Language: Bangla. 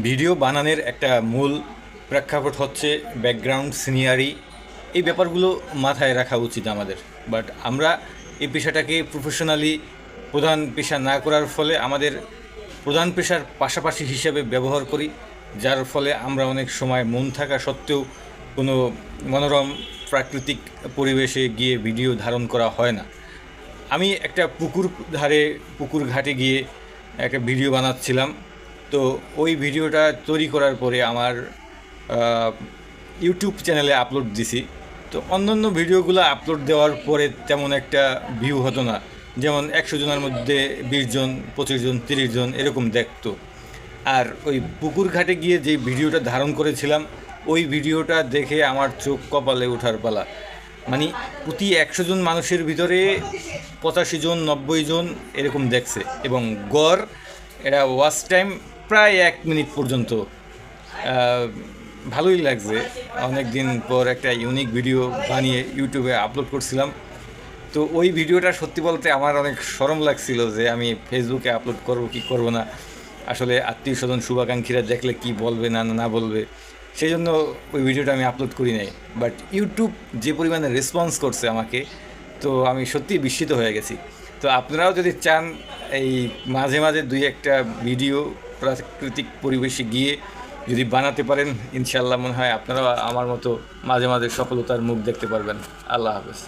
ভিডিও বানানোর একটা মূল প্রেক্ষাপট হচ্ছে ব্যাকগ্রাউন্ড সিনিয়ারি। এই ব্যাপারগুলো মাথায় রাখা উচিত আমাদের। বাট আমরা এই পেশাটাকে প্রফেশনালি প্রধান পেশা না করার ফলে আমাদের প্রধান পেশার পাশাপাশি হিসাবে ব্যবহার করি, যার ফলে আমরা অনেক সময় মন থাকা সত্ত্বেও কোনো মনোরম প্রাকৃতিক পরিবেশে গিয়ে ভিডিও ধারণ করা হয় না। আমি একটা পুকুর ঘাটে গিয়ে একটা ভিডিও বানাচ্ছিলাম। তো ওই ভিডিওটা তৈরি করার পরে আমার ইউটিউব চ্যানেলে আপলোড দিছি। তো অন্যান্য ভিডিওগুলো আপলোড দেওয়ার পরে তেমন একটা ভিউ হতো না। যেমন 100 জনের মধ্যে 20 জন, 25 জন, 30 জন এরকম দেখতো। আর ওই পুকুর ঘাটে গিয়ে যে ভিডিওটা ধারণ করেছিলাম, ওই ভিডিওটা দেখে আমার চোখ কপালে ওঠার পালা। মানে প্রতি 100 জন মানুষের ভিতরে 85 জন, 90 জন এরকম দেখছে, এবং গড় এটা ওয়াচ টাইম প্রায় 1 মিনিট পর্যন্ত। ভালোই লাগছে। অনেক দিন পর একটা ইউনিক ভিডিও বানিয়ে ইউটিউবে আপলোড করছিলাম। তো ওই ভিডিওটা সত্যি বলতে আমার অনেক শরম লাগছিল যে আমি ফেসবুকে আপলোড করব কি করব না। আসলে আত্মীয় স্বজন শুভাকাঙ্ক্ষীরা দেখলে কি বলবে না না বলবে, সেই জন্য ওই ভিডিওটা আমি আপলোড করি নাই। বাট ইউটিউব যে পরিমাণে রেসপন্স করছে আমাকে, তো আমি সত্যিই বিস্মিত হয়ে গেছি। তো আপনারাও যদি চান এই মাঝে মাঝে 2-1টা ভিডিও প্রাকৃতিক পরিবেশে গিয়ে যদি বানাতে পারেন, ইনশাল্লাহ মনে হয় আপনারাও আমার মতো মাঝে মাঝে সফলতার মুখ দেখতে পারবেন। আল্লাহ হাফেজ।